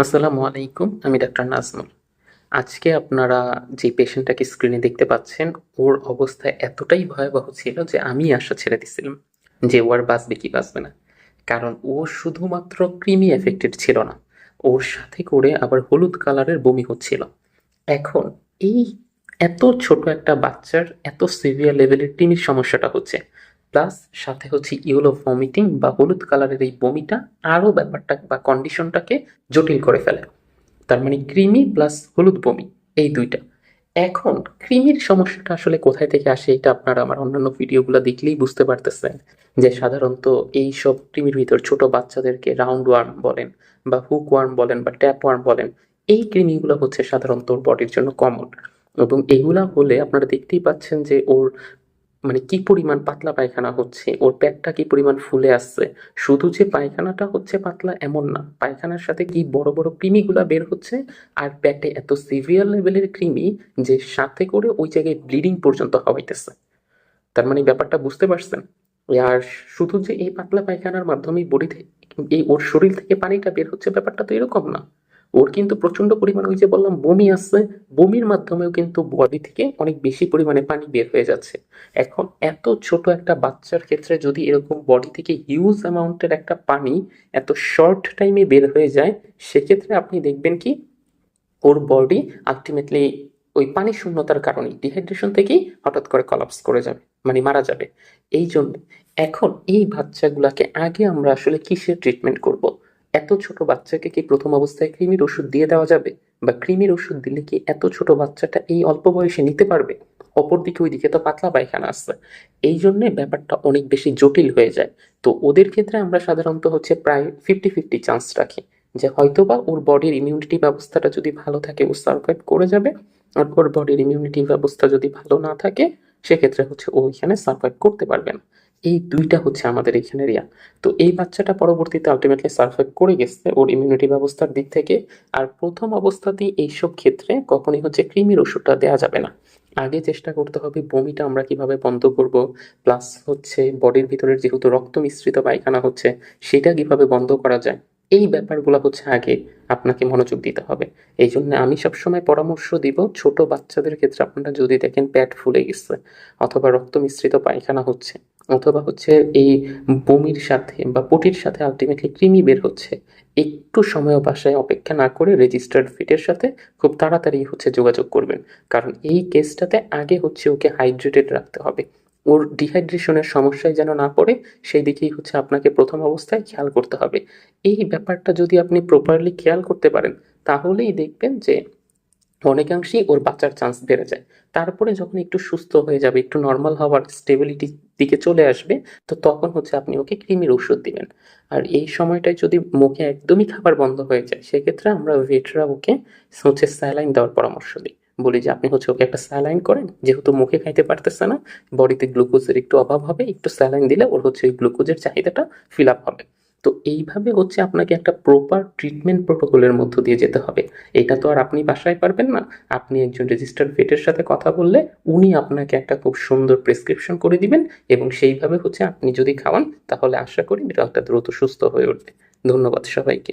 আসসালামু আলাইকুম। আমি ডাক্তার নাজমুল। আজকে আপনারা যে পেশেন্টটাকে স্ক্রিনে দেখতে পাচ্ছেন, ওর অবস্থা এতটাই ভয়াবহ ছিল যে আমি আশা ছেড়ে দিছিলাম যে ও আর বাঁচবে কি বাঁচবে না। কারণ ও শুধুমাত্র ক্রিমি এফেক্টেড ছিল না, ওর সাথে করে আবার হলুদ কালারের বমি হচ্ছিল। এখন এই এত ছোট একটা বাচ্চার এত সিভিয়ার লেভেলের টিনির সমস্যাটা হচ্ছে, প্লাস সাথে হচ্ছে ইয়েলো ভমিটিং বা হলুদ কালারের এই বমিটা আরও ব্যাপারটা বা কন্ডিশনটাকে জটিল করে ফেলে। তার মানে ক্রিমি প্লাস হলুদ বমি, এই দুইটা। এখন ক্রিমির সমস্যাটা আসলে কোথায় থেকে আসে এটা আপনারা আমার অন্যান্য ভিডিওগুলো দেখলেই বুঝতে পারতেছেন যে সাধারণত এই সব ক্রিমির ভিতর ছোট বাচ্চাদেরকে রাউন্ড ওয়ার্ম বলেন বা হুক ওয়ার্ম বলেন বা ট্যাপ ওয়ার্ম বলেন, এই কৃমিগুলো হচ্ছে সাধারণত ওর বডির জন্য কমন। এবং এগুলা হলে আপনারা দেখতেই পাচ্ছেন যে ওর মানে কি পরিমাণ পাতলা পায়খানা হচ্ছে, ওর পেটটা কি পরিমাণ ফুলে আসছে। শুধু যে পায়খানাটা হচ্ছে পাতলা এমন না, পায়খানার সাথে কি বড় বড় কৃমিগুলা বের হচ্ছে। আর পেটে এত সিভিয়ার লেভেলের কৃমি যে সাথে করে ওই জায়গায় ব্লিডিং পর্যন্ত হওয়াইতেছে। তার মানে ব্যাপারটা বুঝতে পারছেন। আর শুধু যে এই পাতলা পায়খানার মাধ্যমে বডি থেকে এই ওর শরীর থেকে পানিটা বের হচ্ছে, ব্যাপারটা তো এরকম না। ওর কিন্তু প্রচন্ড পরিমাণ ওই যে বললাম বমি আসছে, বমির মাধ্যমেও কিন্তু বডি থেকে অনেক বেশি পরিমাণে পানি বের হয়ে যাচ্ছে। এখন এত ছোট একটা বাচ্চার ক্ষেত্রে যদি এরকম বডি থেকে হিউজ অ্যামাউন্টের একটা পানি এত শর্ট টাইমে বের হয়ে যায়, সেক্ষেত্রে আপনি দেখবেন কি ওর বডি আলটিমেটলি ওই পানি শূন্যতার কারণে ডিহাইড্রেশন থেকেই হঠাৎ করে কলাপস করে যাবে, মানে মারা যাবে। এই জন্য এখন এই বাচ্চাগুলাকে আগে আমরা আসলে কিসের ট্রিটমেন্ট করব? এত ছোট বাচ্চাকে কি প্রথম অবস্থায় কৃমির ওষুধ দিয়ে দেওয়া যাবে? বা কৃমির ওষুধ দিলে কি এত ছোট বাচ্চাটা এই অল্প বয়সে নিতে পারবে? অপরদিকে ওইদিকে তো পাতলা পায়খানা আসছে। এই জন্যে ব্যাপারটা অনেক বেশি জটিল হয়ে যায়। তো ওদের ক্ষেত্রে আমরা সাধারণত হচ্ছে প্রায় 50-50 চান্স রাখি যে হয়তোবা ওর বডির ইমিউনিটি ব্যবস্থাটা যদি ভালো থাকে ও সার্ভাইভ করে যাবে, আর ওর বডির ইমিউনিটি ব্যবস্থা যদি ভালো না থাকে সেক্ষেত্রে হচ্ছে ও এখানে সার্ভাইভ করতে পারবে না। এই দুইটা হচ্ছে আমাদের এখানে রিয়া। তো এই বাচ্চাটা পরবর্তীতে আলটিমেটলি সার্ভাইভ করে গেছে ওর ইমিউনিটি ব্যবস্থার দিক থেকে। আর প্রথম অবস্থাতেই এইসব ক্ষেত্রে কখনই হচ্ছে কৃমির ওষুধটা দেওয়া যাবে না। আগে চেষ্টা করতে হবে বমিটা আমরা কিভাবে বন্ধ করব, প্লাস হচ্ছে বডির ভিতরের যেহেতু রক্ত মিশ্রিত পায়খানা হচ্ছে সেটা কিভাবে বন্ধ করা যায়, এই ব্যাপারগুলো হচ্ছে আগে আপনাকে মনোযোগ দিতে হবে। এই জন্য আমি সবসময় পরামর্শ দিব ছোট বাচ্চাদের ক্ষেত্রে আপনারা যদি দেখেন পেট ফুলে গেছে অথবা রক্ত মিশ্রিত পায়খানা হচ্ছে অথবা হচ্ছে এই বমির সাথে বা পটির সাথে আলটিমেটলি কৃমি বের হচ্ছে, একটু সময় বাসায় অপেক্ষা না করে রেজিস্টার্ড ফিটের সাথে খুব তাড়াতাড়ি হচ্ছে যোগাযোগ করবেন। কারণ এই কেসটাতে আগে হচ্ছে ওকে হাইড্রেটেড রাখতে হবে। ওর ডিহাইড্রেশনের সমস্যায় যেন না পড়ে সেই দিকেই হচ্ছে আপনাকে প্রথম অবস্থায় খেয়াল করতে হবে। এই ব্যাপারটা যদি আপনি প্রপারলি খেয়াল করতে পারেন তাহলেই দেখবেন যে অনেকাংশেই ওর বাঁচার চান্স বেড়ে যায়। তারপরে যখন একটু সুস্থ হয়ে যাবে, একটু নর্মাল হওয়ার স্টেবিলিটির দিকে চলে আসবে, তো তখন হচ্ছে আপনি ওকে কৃমির ওষুধ দিবেন। আর এই সময়টায় যদি মুখে একদমই খাবার বন্ধ হয়ে যায় সেক্ষেত্রে আমরা ভেটরা ওকে হচ্ছে স্যালাইন দেওয়ার পরামর্শ দিই। বলি যে আপনি হচ্ছে ওকে একটা স্যালাইন করেন, যেহেতু মুখে খাইতে পারতেছে না, বডিতে গ্লুকোজের একটু অভাব হবে, একটু স্যালাইন দিলে ওর হচ্ছে ওই গ্লুকোজের চাহিদাটা ফিল আপ হবে। তো এইভাবে হচ্ছে আপনাকে একটা প্রপার ট্রিটমেন্ট প্রোটোকলের মধ্য দিয়ে যেতে হবে। এটা তো আর আপনি বাসায় পারবেন না। আপনি একজন রেজিস্টার্ড ভেটের সাথে কথা বললে উনি আপনাকে একটা খুব সুন্দর প্রেসক্রিপশন করে দিবেন এবং সেইভাবে হচ্ছে আপনি যদি খাওয়ান তাহলে আশা করি বিড়ালটা দ্রুত সুস্থ হয়ে উঠবে। ধন্যবাদ সবাইকে।